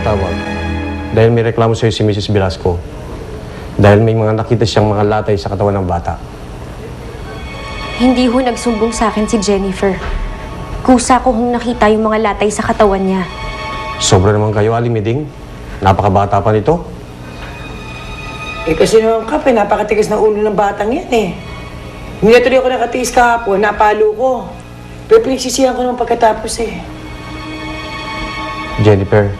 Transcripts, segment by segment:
tumatawag dahil may reklamo sa'yo si Mrs. Velasco. Dahil may mga nakita siyang mga latay sa katawan ng bata. Hindi ho nagsumbong sa akin si Jennifer. Kusa ko hong nakita yung mga latay sa katawan niya. Sobra naman kayo, Aling Miding. Napakabata pa nito. Eh kasi naman Kap, napakatigas na ulo ng batang yan eh. Hindi na tuloy ako nakatiis kahapon, napalo ko. Pero pinagsisihan ko naman pagkatapos eh. Jennifer,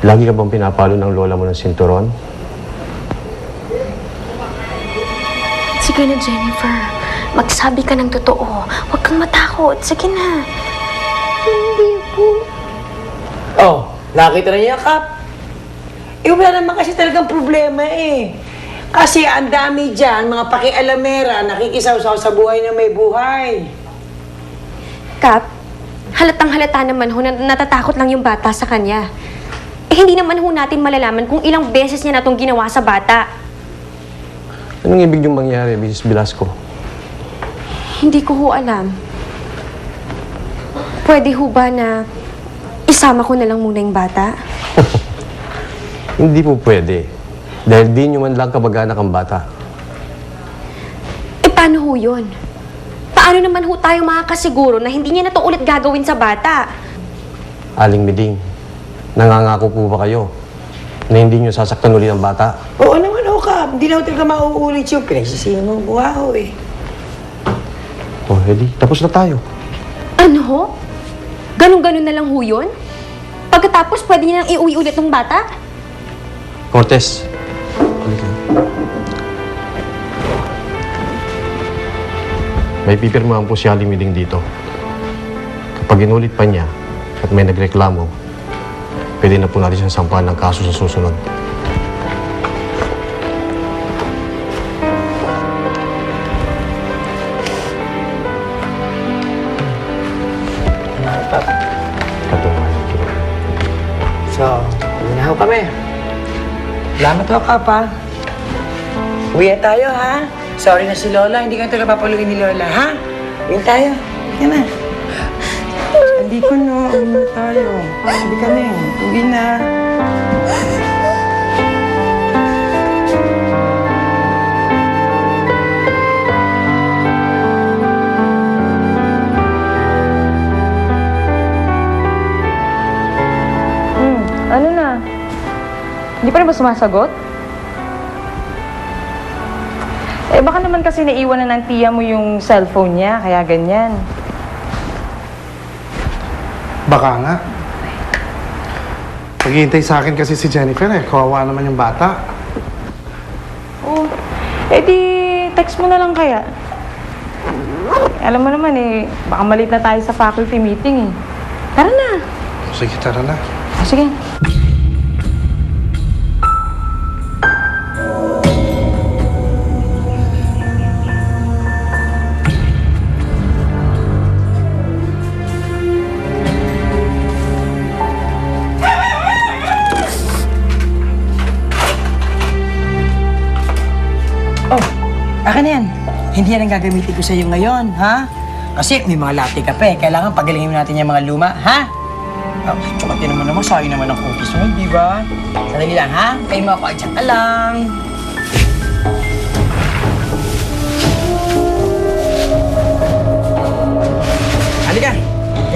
lagi ka bang pinapalo ng lola mo ng sinturon? Sige na, Jennifer. Magsabi ka ng totoo. Huwag kang matakot. Sige na. Hindi po. Oh, nakita na niya, Kap. Eh, wala naman kasi talagang problema eh. Kasi ang dami dyan, mga pakialamera, nakikisaw-saw sa buhay na may buhay. Kap, halatang halata naman ho na natatakot lang yung bata sa kanya. Eh, hindi naman ho natin malalaman kung ilang beses niya na itong ginawa sa bata. Anong ibig niyong mangyari, Mrs. Velasco? Hindi ko ho alam. Pwede ho ba na isama ko na lang muna yung bata? Hindi po pwede. Dahil di nyo man lang kamag-anak ang bata. Eh, paano ho yun? Paano naman ho tayo makakasiguro na hindi niya na to ulit gagawin sa bata? Aling Miding, nangangako po ba kayo na hindi nyo sasaktan ulit ang bata? Oo naman, Kap. Hindi na ako talaga mauulit yung pinagsisihan ng buha ko eh. Oh, edi, tapos na tayo. Ano ho? Ganun-ganun na lang ho yun? Pagkatapos, pwede niya nang iuwi ulit ng bata? Cortez, halika. May pipirmahan po si Aling Miding dito. Kapag inulit pa niya at may nagreklamo, pwede na po natin siyang sampahan ng kaso sa susunod. So, unahaw kami. Salamat ho, Kap, ha? Uwi na tayo, ha? Sorry na si Lola, hindi ka talaga papaluin ni Lola, ha? Uwi tayo. Uwi na. Hindi ko, no. Uwi na tayo. Hindi ka na. Uwi na. Ano na? Hindi pa rin ba sumasagot? Eh, baka naman kasi naiwan na ng tiya mo yung cellphone niya, kaya ganyan. Baka nga. Paghihintay sa akin kasi si Jennifer eh. Kawawa naman yung bata. Oh, eh di, text mo na lang kaya. Alam mo naman eh, baka malit na tayo sa faculty meeting eh. Tara na. Sige, tara na. Sige. Oh, akin na yan. Hindi yan ang gagamitin ko sa iyo ngayon, ha? Kasi may mga latte ka pa eh. Kailangan pagalingin natin yung mga luma, ha? Oh, tsaka naman sayang naman ang cookies mo, di ba? Sandali lang, ha? Kayo mo ako, adyan ka lang. Halika.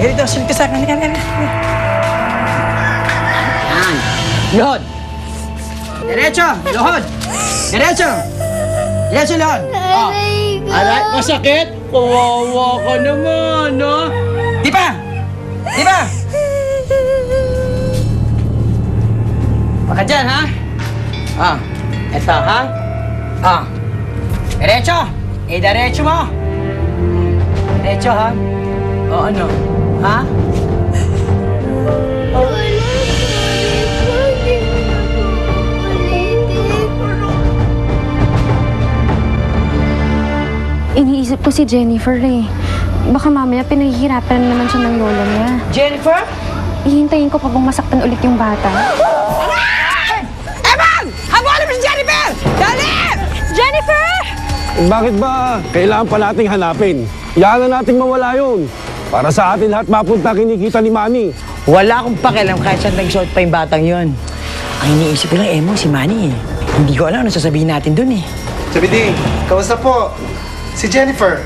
Halika dito, sunod ka sa akin. Halika. Yan. Luhod. Diretso, luhod. Diretso. Diretso, luhod. Oh. Aray, masakit? Kawawa ka naman, no? Di ba? Di ba? Baka dyan, ha? Ah, eto, ha? Ah, diretso. Diretso mo. Diretso, ha? O, ano? Ha? Iniisip ko si Jennifer eh. Baka mamaya pinahihirapan na naman siya ng lola niya. Jennifer? Ihintayin ko pa bang masaktan ulit yung bata? Evan! Habulin mo si Jennifer! Dali! Jennifer! Bakit ba kailangan pa nating hanapin? Iyakan na nating mawala yun. Para sa atin lahat mapunta kinikita ni Manny. Wala akong pakialam kahit saan nag-short pa yung batang yon. Ang iniisip ko lang, Emo, si Manny eh. Hindi ko alam ano sasabihin natin dun eh. Sabi di, kamusta po? Si Jennifer.